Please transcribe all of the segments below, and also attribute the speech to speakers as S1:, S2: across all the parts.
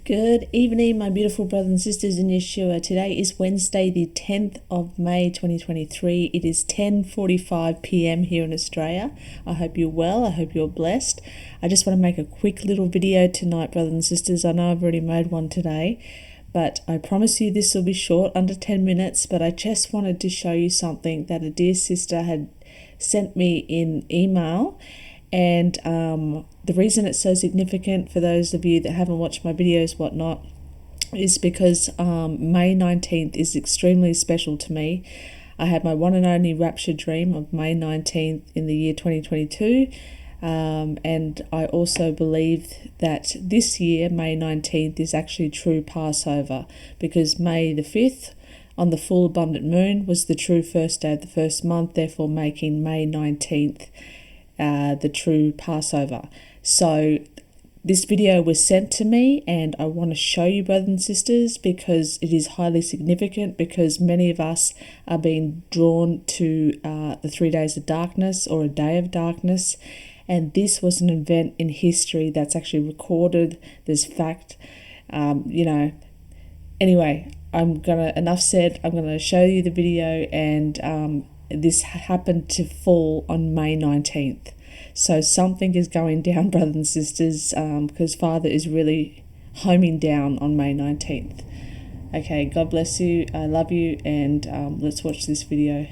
S1: Good evening, my beautiful brothers and sisters in Yeshua. Today is Wednesday, the 10th of May 2023. It is 10:45 p.m. here in Australia. I hope you're well. I hope you're blessed. I just want to make a quick little video tonight, brothers and sisters. I know I've already made one today, but I promise you this will be short, under 10 minutes. But I just wanted to show you something that a dear sister had sent me in email. And the reason it's so significant for those of you that haven't watched my videos, whatnot, is because May 19th is extremely special to me. I had my one and only rapture dream of May 19th in the year 2022. And I also believe that this year, May 19th, is actually true Passover, because May the 5th, on the full abundant moon, was the true first day of the first month, therefore making May 19th the true Passover. So this video was sent to me, and I want to show you, brothers and sisters, because it is highly significant, because many of us are being drawn to the 3 days of darkness, or a day of darkness. And this was an event in history that's actually recorded. There's fact, Anyway, enough said. I'm gonna show you the video, and this happened to fall on May 19th. So something is going down, brothers and sisters, because Father is really homing down on May 19th. Okay, God bless you. I love you, and let's watch this video.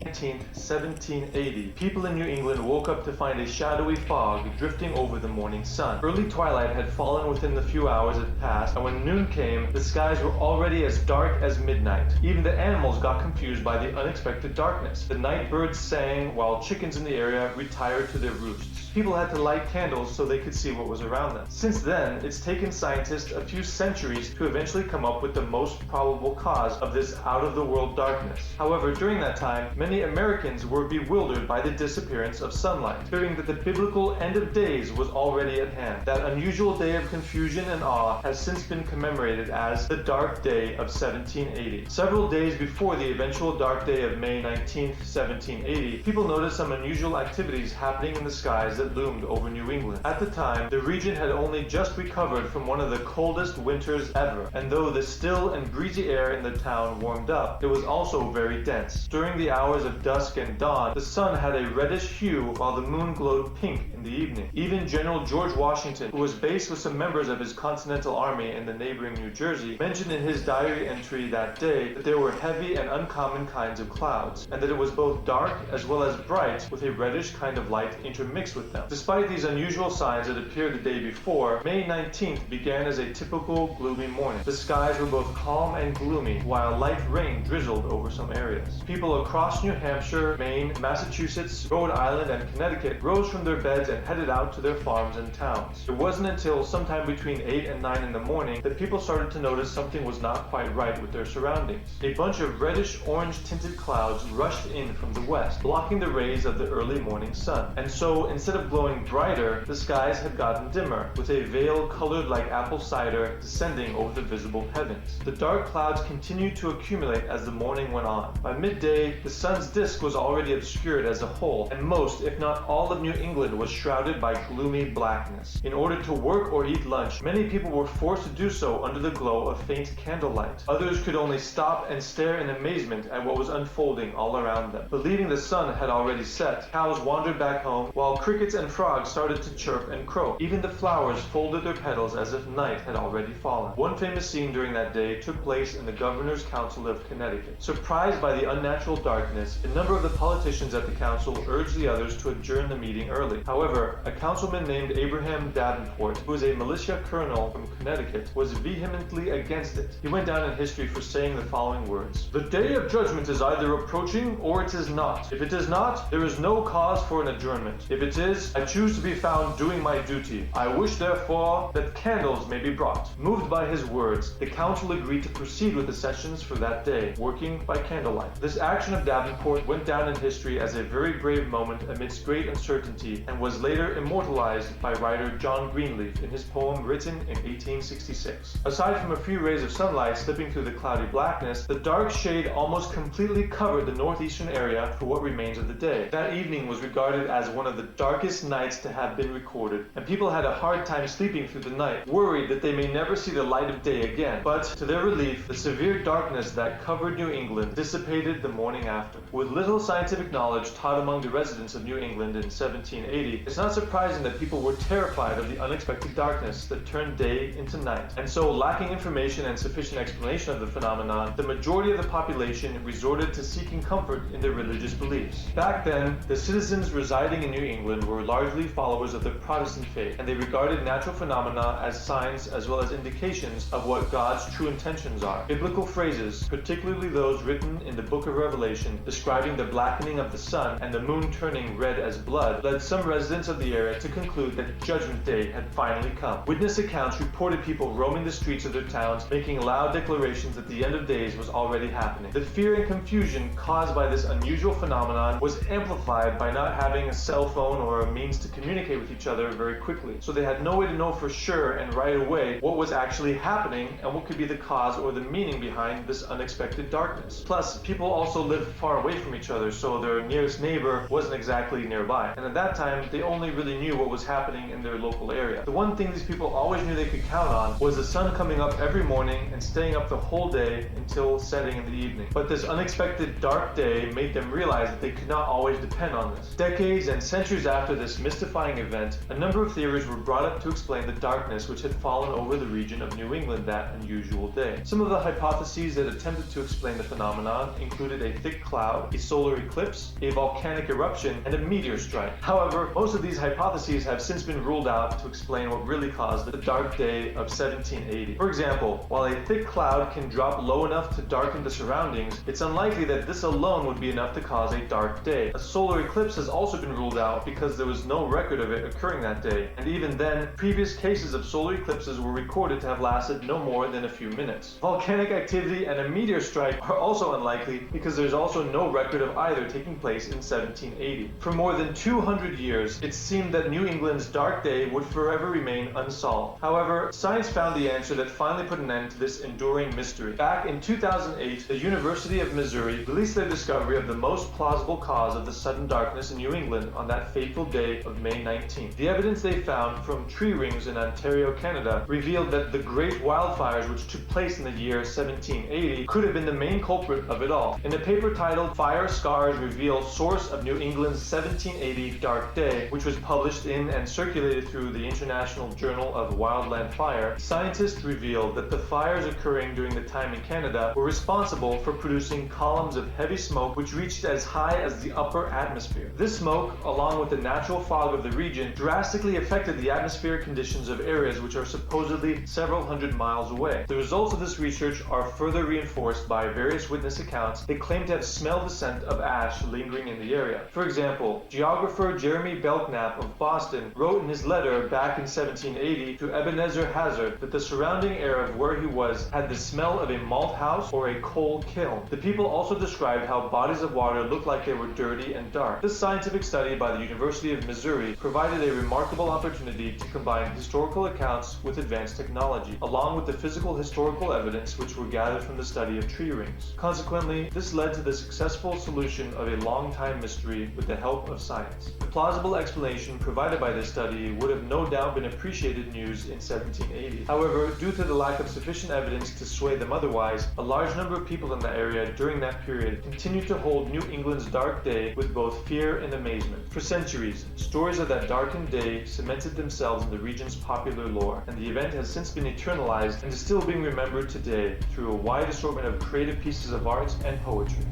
S2: 19th, 1780, people in New England woke up to find a shadowy fog drifting over the morning sun. Early twilight had fallen within the few hours it passed, and when noon came, the skies were already as dark as midnight. Even the animals got confused by the unexpected darkness. The night birds sang, while chickens in the area retired to their roosts. People had to light candles so they could see what was around them. Since then, it's taken scientists a few centuries to eventually come up with the most probable cause of this out-of-the-world darkness. However, during that time, many Americans were bewildered by the disappearance of sunlight, fearing that the biblical end of days was already at hand. That unusual day of confusion and awe has since been commemorated as the Dark Day of 1780. Several days before the eventual dark day of May 19th, 1780, people noticed some unusual activities happening in the skies that loomed over New England. At the time, the region had only just recovered from one of the coldest winters ever, and though the still and breezy air in the town warmed up, it was also very dense. During the hours of dusk and dawn, the sun had a reddish hue while the moon glowed pink in the evening. Even General George Washington, who was based with some members of his Continental Army in the neighboring New Jersey, mentioned in his diary entry that day that there were heavy and uncommon kinds of clouds, and that it was both dark as well as bright, with a reddish kind of light intermixed with them. Despite these unusual signs that appeared the day before, May 19th began as a typical gloomy morning. The skies were both calm and gloomy, while light rain drizzled over some areas. People across New Hampshire, Maine, Massachusetts, Rhode Island, and Connecticut rose from their beds and headed out to their farms and towns. It wasn't until sometime between 8 and 9 in the morning that people started to notice something was not quite right with their surroundings. A bunch of reddish-orange tinted clouds rushed in from the west, blocking the rays of the early morning sun. And so, instead of glowing brighter, the skies had gotten dimmer, with a veil colored like apple cider descending over the visible heavens. The dark clouds continued to accumulate as the morning went on. By midday, the sun's disk was already obscured as a whole, and most, if not all, of New England was shrouded by gloomy blackness. In order to work or eat lunch, many people were forced to do so under the glow of faint candlelight. Others could only stop and stare in amazement at what was unfolding all around them. Believing the sun had already set, cows wandered back home, while crickets and frogs started to chirp and crow. Even the flowers folded their petals as if night had already fallen. One famous scene during that day took place in the Governor's Council of Connecticut. Surprised by the unnatural darkness, a number of the politicians at the council urged the others to adjourn the meeting early. However, a councilman named Abraham Davenport, who was a militia colonel from Connecticut, was vehemently against it. He went down in history for saying the following words: "The day of judgment is either approaching or it is not. If it is not, there is no cause for an adjournment. If it is, I choose to be found doing my duty. I wish, therefore, that candles may be brought." Moved by his words, the council agreed to proceed with the sessions for that day, working by candlelight. This action of Davenport passport went down in history as a very brave moment amidst great uncertainty and was later immortalized by writer John Greenleaf in his poem written in 1866. Aside from a few rays of sunlight slipping through the cloudy blackness, the dark shade almost completely covered the northeastern area for what remains of the day. That evening was regarded as one of the darkest nights to have been recorded, and people had a hard time sleeping through the night, worried that they may never see the light of day again. But to their relief, the severe darkness that covered New England dissipated the morning after. With little scientific knowledge taught among the residents of New England in 1780, it's not surprising that people were terrified of the unexpected darkness that turned day into night. And so, lacking information and sufficient explanation of the phenomenon, the majority of the population resorted to seeking comfort in their religious beliefs. Back then, the citizens residing in New England were largely followers of the Protestant faith, and they regarded natural phenomena as signs as well as indications of what God's true intentions are. Biblical phrases, particularly those written in the book of Revelation, describing the blackening of the sun and the moon turning red as blood, led some residents of the area to conclude that Judgment Day had finally come. Witness accounts reported people roaming the streets of their towns, making loud declarations that the end of days was already happening. The fear and confusion caused by this unusual phenomenon was amplified by not having a cell phone or a means to communicate with each other very quickly. So they had no way to know for sure and right away what was actually happening and what could be the cause or the meaning behind this unexpected darkness. Plus, people also lived far away from each other, so their nearest neighbor wasn't exactly nearby. And at that time, they only really knew what was happening in their local area. The one thing these people always knew they could count on was the sun coming up every morning and staying up the whole day until setting in the evening. But this unexpected dark day made them realize that they could not always depend on this. Decades and centuries after this mystifying event, a number of theories were brought up to explain the darkness which had fallen over the region of New England that unusual day. Some of the hypotheses that attempted to explain the phenomenon included a thick cloud, a solar eclipse, a volcanic eruption, and a meteor strike. However, most of these hypotheses have since been ruled out to explain what really caused the dark day of 1780. For example, while a thick cloud can drop low enough to darken the surroundings, it's unlikely that this alone would be enough to cause a dark day. A solar eclipse has also been ruled out because there was no record of it occurring that day, and even then, previous cases of solar eclipses were recorded to have lasted no more than a few minutes. Volcanic activity and a meteor strike are also unlikely because there's also no record of either taking place in 1780. For more than 200 years, it seemed that New England's dark day would forever remain unsolved. However, science found the answer that finally put an end to this enduring mystery. Back in 2008, the University of Missouri released their discovery of the most plausible cause of the sudden darkness in New England on that fateful day of May 19th. The evidence they found from tree rings in Ontario, Canada, revealed that the great wildfires which took place in the year 1780 could have been the main culprit of it all. In a paper titled Fire Scars Reveal Source of New England's 1780 Dark Day, which was published in and circulated through the International Journal of Wildland Fire, scientists revealed that the fires occurring during the time in Canada were responsible for producing columns of heavy smoke which reached as high as the upper atmosphere. This smoke, along with the natural fog of the region, drastically affected the atmospheric conditions of areas which are supposedly several hundred miles away. The results of this research are further reinforced by various witness accounts that claim to have smelled the scent of ash lingering in the area. For example, geographer Jeremy Belknap of Boston wrote in his letter back in 1780 to Ebenezer Hazard that the surrounding area of where he was had the smell of a malt house or a coal kiln. The people also described how bodies of water looked like they were dirty and dark. This scientific study by the University of Missouri provided a remarkable opportunity to combine historical accounts with advanced technology, along with the physical historical evidence which were gathered from the study of tree rings. Consequently, this led to the successful solution of a long-time mystery with the help of science. The plausible explanation provided by this study would have no doubt been appreciated news in 1780. However, due to the lack of sufficient evidence to sway them otherwise, a large number of people in the area during that period continued to hold New England's dark day with both fear and amazement. For centuries, stories of that darkened day cemented themselves in the region's popular lore, and the event has since been eternalized and is still being remembered today through a wide assortment of creative pieces of art and poetry.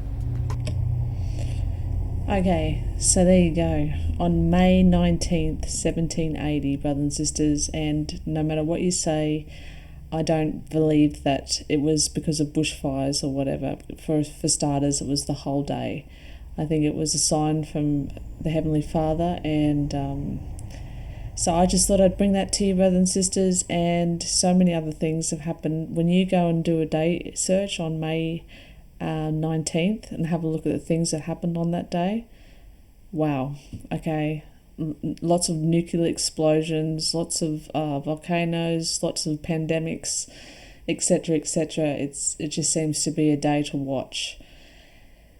S1: Okay, so there you go. On May 19th, 1780, brothers and sisters, and no matter what you say, I don't believe that it was because of bushfires or whatever. For starters, it was the whole day. I think it was a sign from the Heavenly Father, and so I just thought I'd bring that to you, brothers and sisters, and so many other things have happened. When you go and do a day search on May 19th, and have a look at the things that happened on that day. Wow. Okay. Lots of nuclear explosions, lots of volcanoes, lots of pandemics, etc., etc. It just seems to be a day to watch.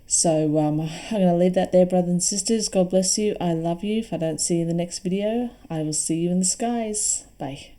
S1: So I'm going to leave that there, brothers and sisters. God bless you. I love you. If I don't see you in the next video, I will see you in the skies. Bye.